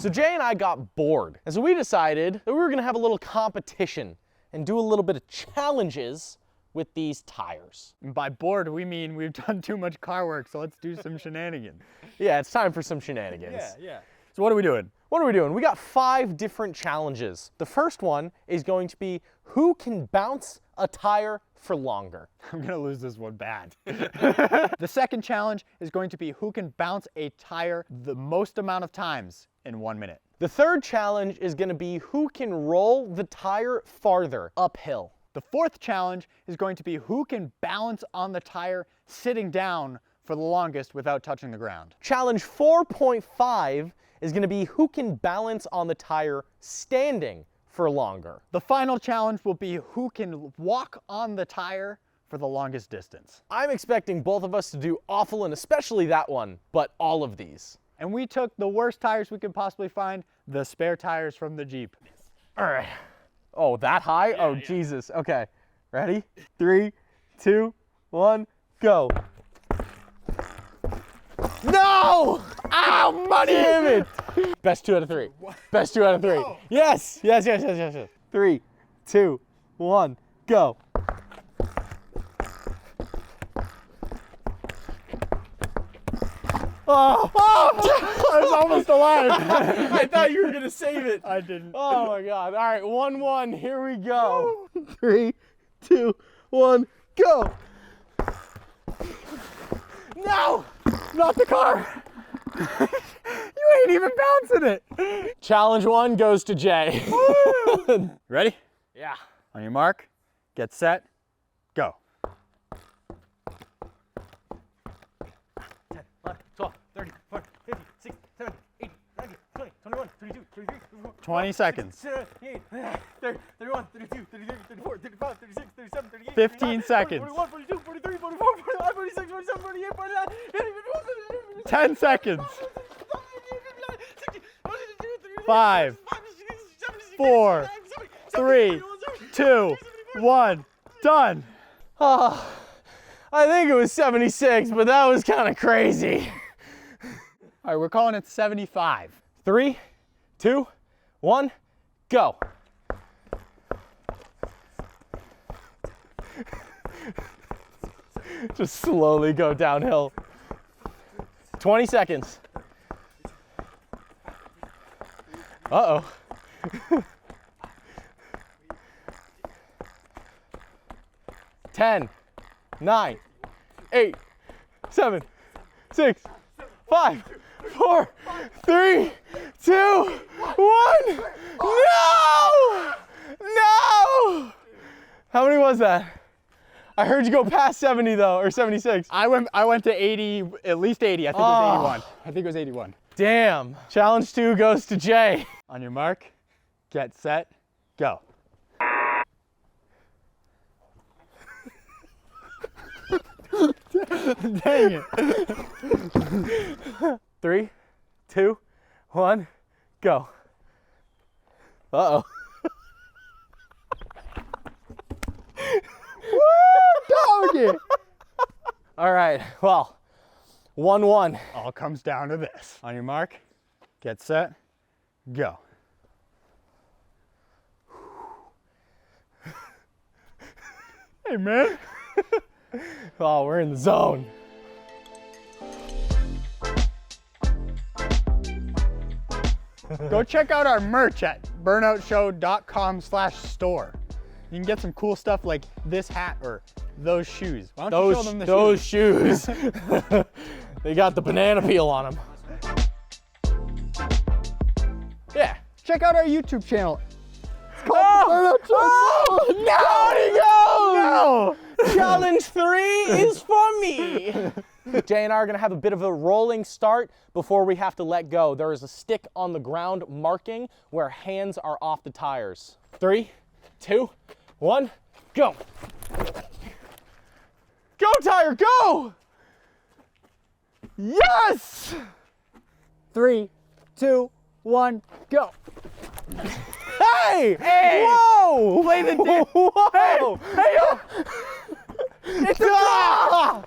So Jay and I got bored, and so we decided that we were gonna have a little competition and do a little bit of challenges with these tires. And by bored, we mean we've done too much car work, so let's do some shenanigans. Yeah, it's time for some shenanigans. Yeah. So what are we doing? What are we doing? We got 5 different challenges. The first one is going to be who can bounce a tire for longer. I'm gonna lose this one bad. The second challenge is going to be who can bounce a tire the most amount of times in 1 minute. The third challenge is gonna be who can roll the tire farther uphill. The fourth challenge is going to be who can balance on the tire sitting down for the longest without touching the ground. Challenge 4.5 is gonna be who can balance on the tire standing for longer. The final challenge will be who can walk on the tire for the longest distance. I'm expecting both of us to do awful, and especially that one, but all of these. And we took the worst tires we could possibly find, the spare tires from the Jeep. All right. Oh, that high? Yeah, oh, yeah. Jesus. Okay. Ready? 3, 2, 1, go. No! Ow, money! Damn it! Best 2 out of 3. Best 2 out of 3. No. Yes! 3, 2, 1, go. Oh! I was almost alive. I thought you were gonna save it. I didn't. Oh my God. All right, 1-1. Here we go. 3, 2, 1, go. No! Not the car. You ain't even bouncing it. Challenge 1 goes to Jay. Ready? Yeah. On your mark, get set, go. 10, 11, 12, 13, 14, 15, 16, 17, 18, 19, 20, 21, 22, 23, 24, 20 seconds. 28, 30, 31, 32, 33, 34, 35, 36, 37, 38, 15 seconds. 41, 42, 43, 44, 45, 46, 47, 48, 49, 10 seconds. 5, 4, 3, 2, 1, done. Oh, I think it was 76, but that was kind of crazy. All right, we're calling it 75. 3, 2, 1, go. Just slowly go downhill. 20 seconds. Uh-oh. 10, 9, 8, 7, 6, 5, 4, 3, 2, 1. No! No! How many was that? I heard you go past 70 though, or 76. I went to 80, at least 80. I think it was 81. I think it was 81. Damn. Challenge 2 goes to Jay. On your mark, get set, go. Dang it. 3, 2, 1, go. Uh-oh. Doggy. All right, well, 1-1. All comes down to this. On your mark, get set, go. Hey, man. Oh, we're in the zone. Go check out our merch at burnoutshow.com/store. You can get some cool stuff like this hat or those shoes. Why don't you show them the those shoes? shoes. They got the banana peel on them. Yeah. Check out our YouTube channel. It's called Burnout Show. Oh, No! Challenge 3 is for me. Jay and I are gonna have a bit of a rolling start before we have to let go. There is a stick on the ground marking where hands are off the tires. 3, 2, 1, go. Go, tire, go! Yes! 3, 2, 1, go. Hey! Hey! Whoa! Play the dip. Whoa! Hey, it's a Ah!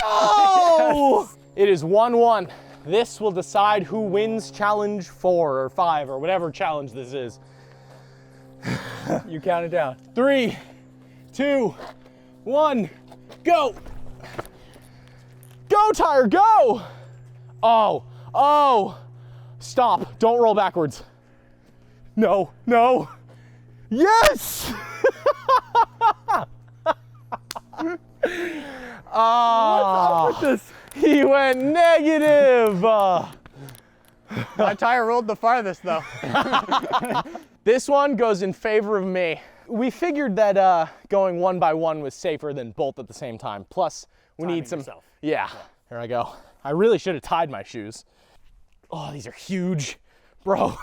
No! It is 1-1. This will decide who wins challenge 4 or 5 or whatever challenge this is. You count it down. 3, 2, 1, go! Go, tire, go! Oh, oh! Stop, don't roll backwards. No, no. Yes! What's up with this? He went negative. My tire rolled the farthest though. This one goes in favor of me. We figured that going one by one was safer than both at the same time. Plus, we need some. Yeah, here I go. I really should have tied my shoes. Oh, these are huge, bro.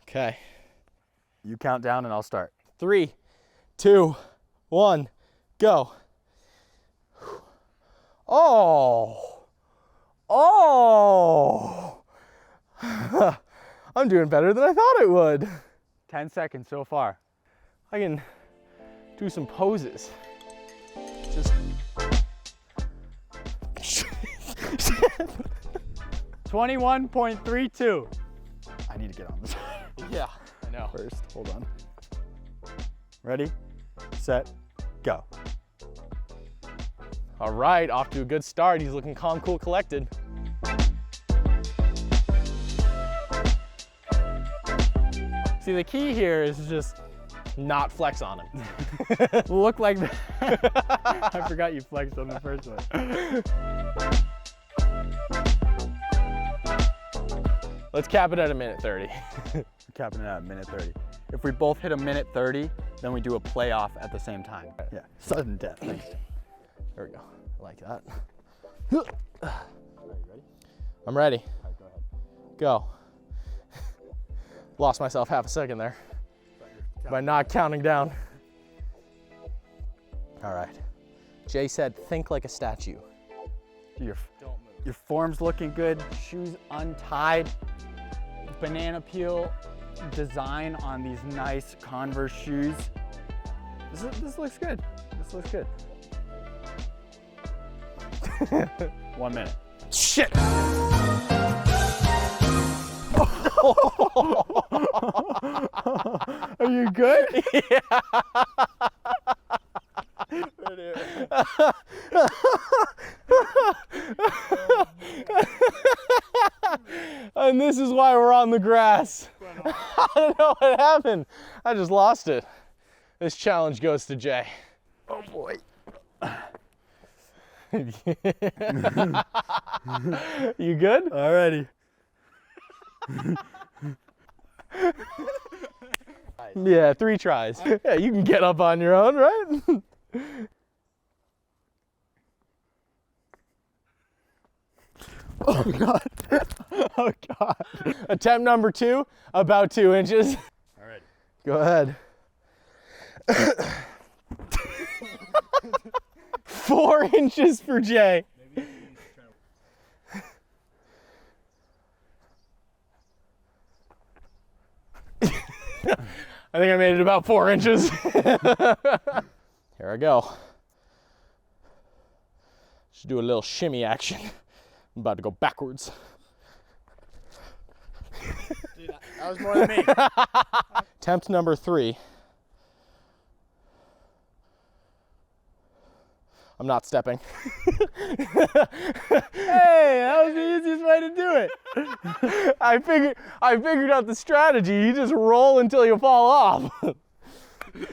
Okay. You count down and I'll start. 3, 2, 1, go. Oh, oh. I'm doing better than I thought it would. 10 seconds so far. I can do some poses. Just. 21.32. I need to get on this. Yeah, I know. First, hold on. Ready, set, go. All right, off to a good start. He's looking calm, cool, collected. See, the key here is just not flex on him. Look like that. I forgot you flexed on the first one. Let's cap it at a minute 30. Capping it at a minute 30. If we both hit a minute 30, then we do a playoff at the same time. Yeah, sudden death. Thanks. There we go. I like that. Are you ready? I'm ready. All right, go ahead. Go. Lost myself half a second there by not counting down. All right. Jay said, think like a statue. Your form's looking good. Shoes untied. Banana peel design on these nice Converse shoes. This looks good. This looks good. 1 minute. Shit! Are you good? Yeah. And this is why we're on the grass. I don't know what happened. I just lost it. This challenge goes to Jay. Oh boy. You good? Alrighty. Yeah, 3 tries. Yeah, you can get up on your own, right? Oh God. Oh God. Attempt number 2, about 2 inches. All right. Go ahead. 4 inches for Jay. I think I made it about 4 inches. Here I go. Should do a little shimmy action. I'm about to go backwards. Dude, that was more than me. Attempt number 3. I'm not stepping. Hey, that was the easiest way to do it. I figured out the strategy. You just roll until you fall off.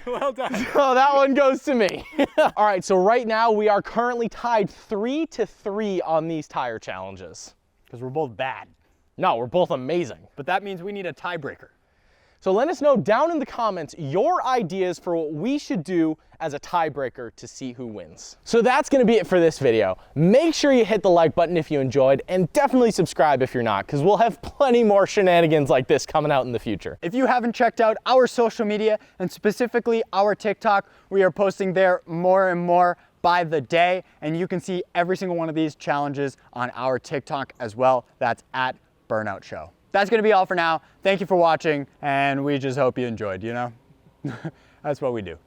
Well done. So that one goes to me. All right, so right now we are currently tied 3-3 on these tire challenges. Because we're both bad. No, we're both amazing. But that means we need a tiebreaker. So let us know down in the comments your ideas for what we should do as a tiebreaker to see who wins. So that's gonna be it for this video. Make sure you hit the like button if you enjoyed, and definitely subscribe if you're not, because we'll have plenty more shenanigans like this coming out in the future. If you haven't checked out our social media, and specifically our TikTok, we are posting there more and more by the day, and you can see every single one of these challenges on our TikTok as well. That's at Burnout Show. That's gonna be all for now. Thank you for watching, and we just hope you enjoyed, you know? That's what we do.